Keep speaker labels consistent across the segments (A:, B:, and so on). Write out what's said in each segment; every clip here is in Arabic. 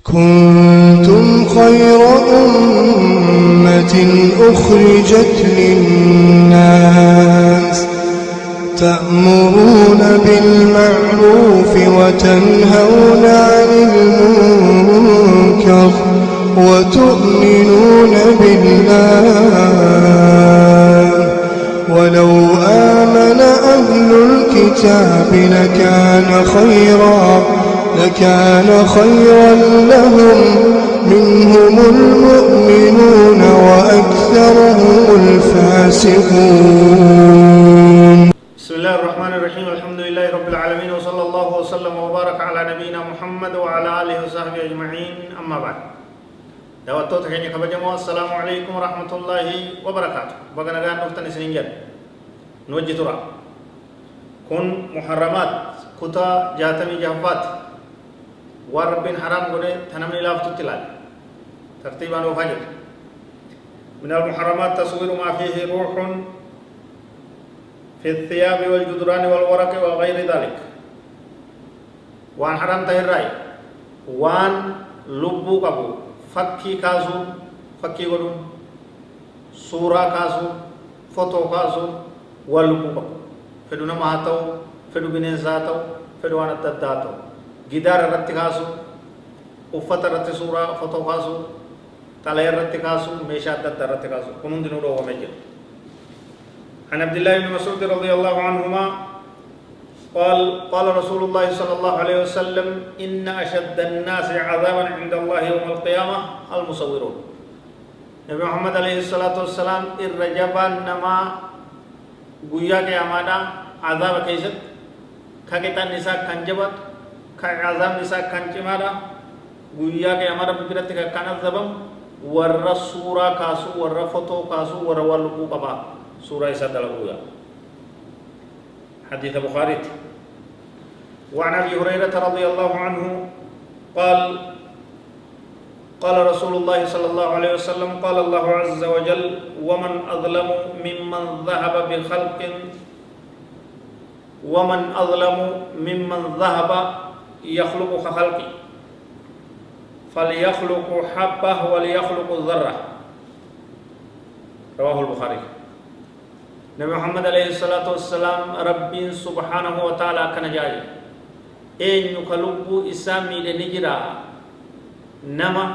A: كنتم خير أمة أخرجت للناس تأمرون بالمعروف وتنهون عن المنكر وتؤمنون بالله ولو آمن أهل الكتاب لكان خيرا لهم منهم المؤمنون وأكثرهم الفاسقون.
B: بسم الله الرحمن الرحيم. الحمد لله رب العالمين وصلى الله وسلم وبارك على نبينا محمد وعلى آله وصحبه أجمعين. أما بعد دعوتو تكيني كبجمو السلام عليكم ورحمة الله وبركاته. بغنا غان نفتن سننجل نوجه ترى كن محرمات كتا جاتمي جهفات وربين حرام قولي تنمني لافتو تلال ترتيبا وفجر. من المحرمات تصوير ما فيه روح في الثياب والجدران والورق وغير ذلك. وان حرام تهرائي وان لبو قبو فكي كاسو فكي ولون سورة كاسو فوتو كاسو واللبو قبو فدو نماتو فدو بنيزاتو فدو وانا تداتو جدار رت كاسو وفت رت سورة فوتو كاسو تلاير رت كاسو ميشات رت كاسو كنون دينو رو ومجل. عن عبد الله بن مسعود رضي الله عنهما قال رسول الله صلى الله عليه وسلم إن أشد الناس عذابا عند الله يوم القيامة المصورون. نبي محمد عليه الصلاة والسلام الرجبا نما قويا قيامانا عذاب كيست كاكتا نساء كنجبت كعذاب نساء كنجمانا قويا قيامانا ببرتك كان الزبم ور سورة كاسو ور فتو كاسو ور والقو قبا سورة سدلويا. حديث البخاري. وعن ابي هريره رضي الله عنه قال رسول الله صلى الله عليه وسلم قال الله عز وجل ومن اظلم ممن ذهب يخلق كخلقي فليخلق حبه وليخلق ذره. رواه البخاري. نبي محمد عليه الصلاة والسلام ربي سبحانه وتعالى كان جاي إن يخلقوا إسامي لنجرا نما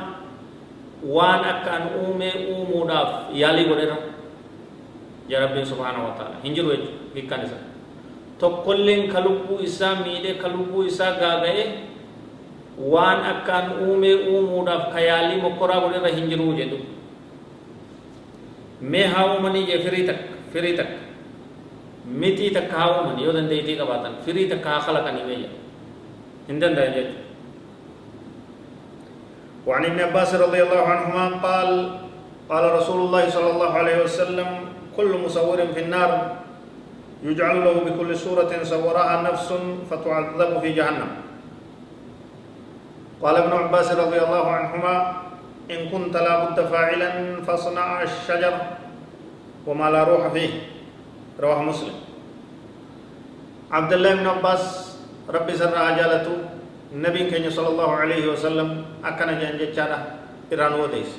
B: وان أكان أوموداف يالي غيره يا ربي سبحانه وتعالى هنجروا بكنيسة تقولين خلقوا إسامي لخلقوا إسا غاغي وان أكان أوموداف خيالي مقرا غيره هنجروا جدو مهاو مني يفريتك فريتك متي تكاو من يودن ديتي كباتن فريتك خلق نيميا عندن دايج. وعن ابن عباس رضي الله عنهما قال رسول الله صلى الله عليه وسلم كل مصور في النار يجعل له بكل سورة صورها نفس فتعذب في جهنم. قال ابن عباس رضي الله عنهما إن كنت لابد فاعلا فاصنع الشجر وما لا روح فيه. رواه مسلم. عبد الله بن عباس ربي سر عجالته النبي كان صلى الله عليه وسلم أكن جنجتشارا إيران وديس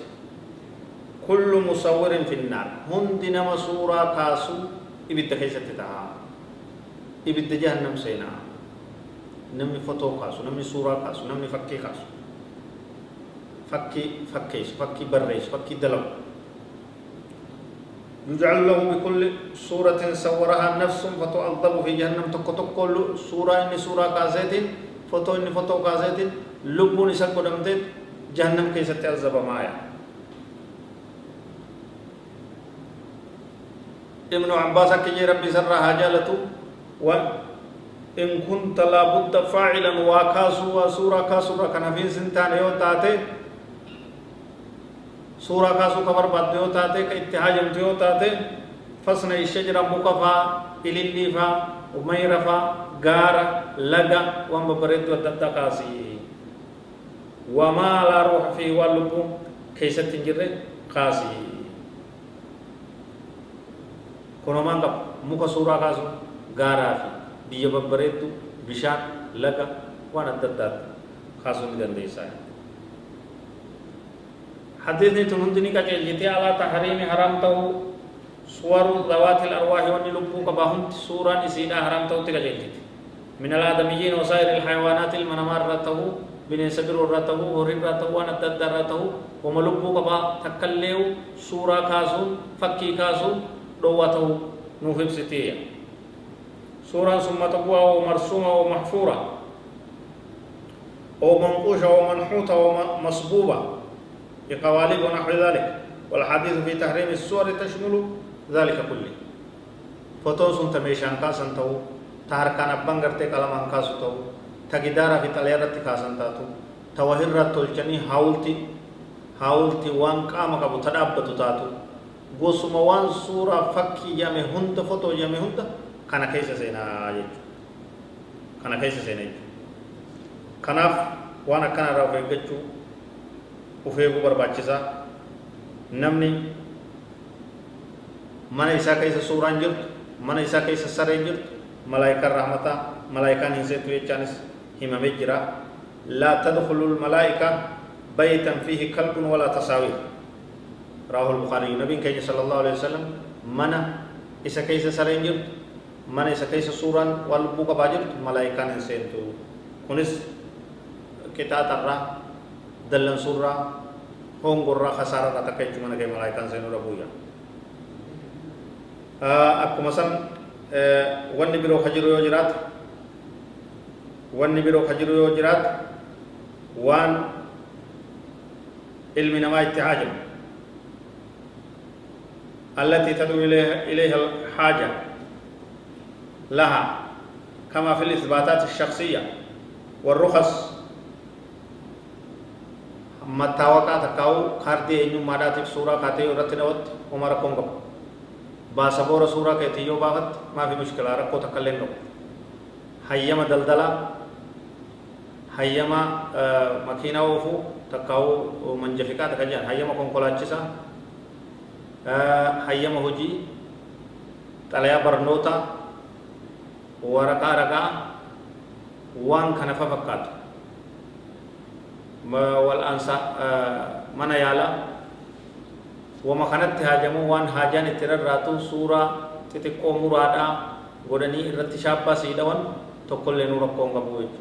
B: كل مصور في النار هندنا مسورا كاسو إبت كيسة تها إبت جهنم سينا نمي فتو كاسو نمي سورا كاسو نمي فكي كاسو فكي بريش فكي دلو يجعل له بكل سورة صورها نفس فتعذب في جهنم تكتكل سورة إن سورة كازيت فتو إن فتو كازيت لبون إساق قدمت جهنم كيسة تعذب معايا. ابن عباس كي ربي سر حاجالته وإن كنت لابد فاعلا وكاسو وسورة كاسو كان في سنتان يوتاتي سورة كاسو كبر بديو تاته كاتحاج متيو تاته فصنع الشجرة مكفا إلينيفا وميرفا غارة لغا ومبرد ودتا كاسي وما لا روح فيه واللبو كيسة تنجر كاسي كنومان قب مكا سورة كاسو غارة في بيجا ببرد بشان لغا وانا دتا كاسو مدن ديسا. حديثني تنهندني كجل جتي على تحريم حرامته صور ذوات الأرواح ونلبو كباهم سورة نسينا حرامته تكجل جتي من الآدميين وسائر الحيوانات المنمار رته بني سبر رته هرين رته وندد رته وملبو كبا تكليو سورة كاسو فكي كاسو دوته نوفب ستية سورة ثم تقوى ومرسومة ومحفورة أو منقوشة ومنحوتة ومصبوبة بقوالب ونحو ذلك والحديث في تحريم السور تشمل ذلك كله فتوس تميشان كاسن تو تاركان أبنغرتي كلام كاسو تو تجدارا في تليرت كاسن تاتو توهرت تلجني هاولتي وان قام كابو تدابت تاتو غوسما وان سورة فكي يامي هند فتو يامي هند كان كيس سينا كان كيس سينا كناف وانا كان راوي گچو ufeegu barbaachisaa namni mana isaa keessa suuraan jirtu mana isaa keessa sareen jirtu malaayikaan rahmataa malaayikaan hin seentu jechaanis himamee jira laa tadkhulul malaa'ika baytan fiihi kalbun walaa tasaawiir raahul bukhaarii nabiin keenya sallallahu alaihi wasallam mana isa keessa sareen jirtu mana isa keessa suuraan waan lubbuu qabaa jirtu malaayikaan hin seentu kunis qixaaxarraa دلن سورة هون قرّا خسارة تكيج من كي ملايكان سينو ربويا أكو مثلا وني بيرو خجرو يوجرات وان علم نما اتحاجم التي تدعو إليها الحاجة لها كما في الإثباتات الشخصية والرخص متاوقع تكاو خاردي إنو ماداتك سورة كاتي ورتنوت عمر كونغ باسبور سورة كتيو باغت ما في مشكلة ركو تكلم نو هيما دلدلا هيما مكينة وفو تكاو منجفكا تكجان هيما كونكولاتشيسا هيما هجي تليا برنوتا ورقا رقا وان كنفا فكات والأنسا منا يالا وما كانت هاجمو وان هاجان الترراتو سورة تتكو مرادا غدني الرتشابا سيدوان تقول لنو ركون غبوج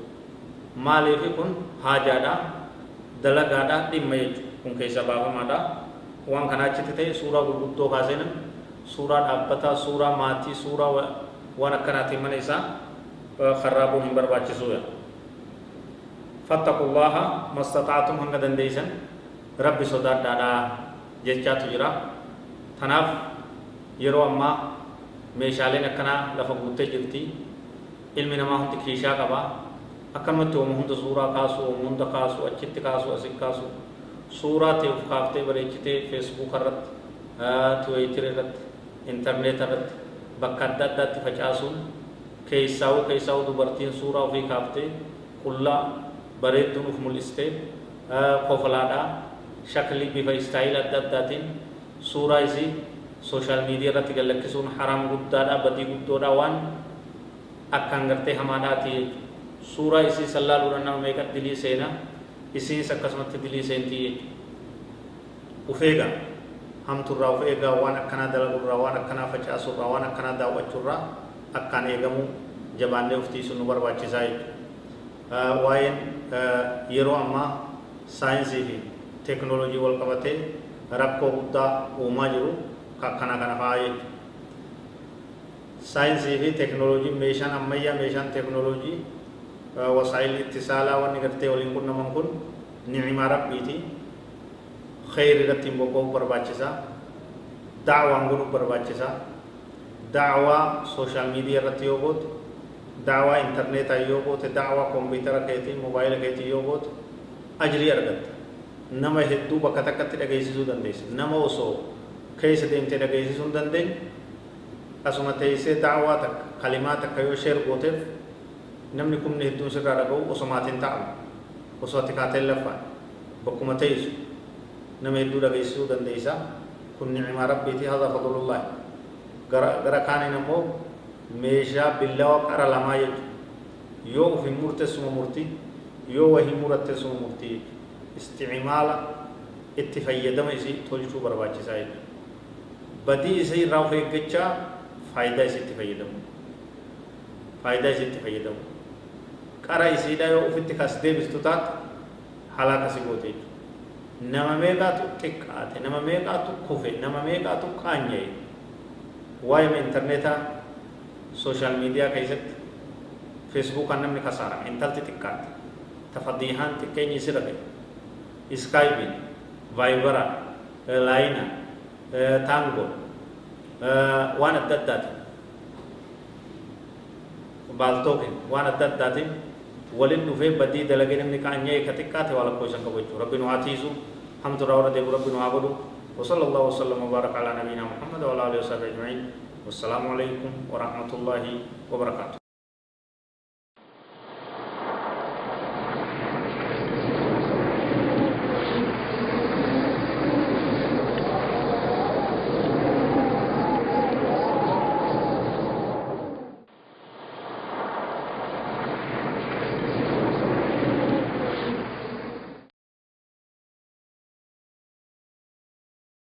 B: مالي في كن هاجادا دلغادا دميج كن كيسا بابا مادا وان كان چتته سورة غدو كاسين سورة أبتا سورة ماتي سورة وانا كانت منيسا خرابو هم برباچسويا فاتقوا الله ما استطعتم هنگا دنديسن رب صدار دادا جيچا تجرا تناف يرو اما ميشالين اكنا لفقوته جرتي علم نما هنت كيشا قبا اكمت ومهند سورة كاسو ومهند كاسو اچت كاسو اسك كاسو سورة تيوف كافته بريچته فيسبوك رت تويتر رت انترنت رت بقدد دت فچاسون كيساو دبرتين سورة في كافته كلا bareedduun uf mul'istee kofalaadhaa shaklii bifa istaayil adda addaatiin suuraa isii sooshaal miidiyaa irratti gallakkisuun haraam guddaadha badii guddoodha waan akkaan gartee hamaadhaati suuraa isii sallaaluudhaan nama meeqa dilii seenaa isiis akkasumatti dilii seentii uf eegaa hamturraa uf eegaa waan akkanaa dalagurraa waan akkanaa facaasurraa waan akkanaa daawwachuurraa akkaan eegamuu jabaannee uftiisuun nu barbaachisaa waa'een yeroo ammaa saayinsii fi teeknooloojii wal qabatee rakkoo guddaa uumaa jiru kana fa'aa jechuudha. Saayinsii fi teeknooloojii meeshaan ammayyaa meeshaan teeknooloojii wasaayil ittisaalaa wanni gartee waliin qunnaman kun ni'imaa rabbiiti. Khayri irratti bobba'uu barbaachisaa. Da'waan godhuu barbaachisaa. Da'waa sooshaal miidiyaa irratti yoo goote دعوة إنترنت أيوبوت دعوة كمبيوتر كيتي موبايل كيتي يوبوت أجري أرغت نما هدو بكتكت دغيسي سودان ديس نما وسو كيس ديمتي دغيسي سودان دين أسمع تيسي دعوة كلمات كيو شير بوتف نمني كم نهدو سكارغو وسماتين تعم وسواتي كاتل لفا بكم تيسو نما هدو دغيسي سودان ديسا كن نعم ربي هذا فضل الله غرا كان نمو meeshaa billawa qara lamaa jechuudha yoo ofii murteessuma murtii yoo wahii murteessuma murtii isti'imaala اتفيدم إسي تولشو برباچ سايد بدي إسي راو فيقچا فايدة إسي اتفيدم فايدة إسي اتفيدم قرا إسي دا يو أفت كاسدي بستوتات حالا كسي قوتي نما ميقاتو تكات نما ميقاتو كوفي نما ميقاتو كانيي وايم انترنتا سوشال ميديا كيست فيسبوك أنم نكسارا انتلت تكات تفضيحان تكيني سرقه سكايبين فايبرا لاينا تانغو وانا الددات بالتوكن وانا الددات ولن نفي بدي دلغين من كانيه كتكات ولا كوشن كبوچو ربنا عتيزو حمد راور دي ربنا عبدو وصلى الله وسلم وبارك على نبينا محمد وعلى اله وصحبه اجمعين والسلام عليكم ورحمه الله وبركاته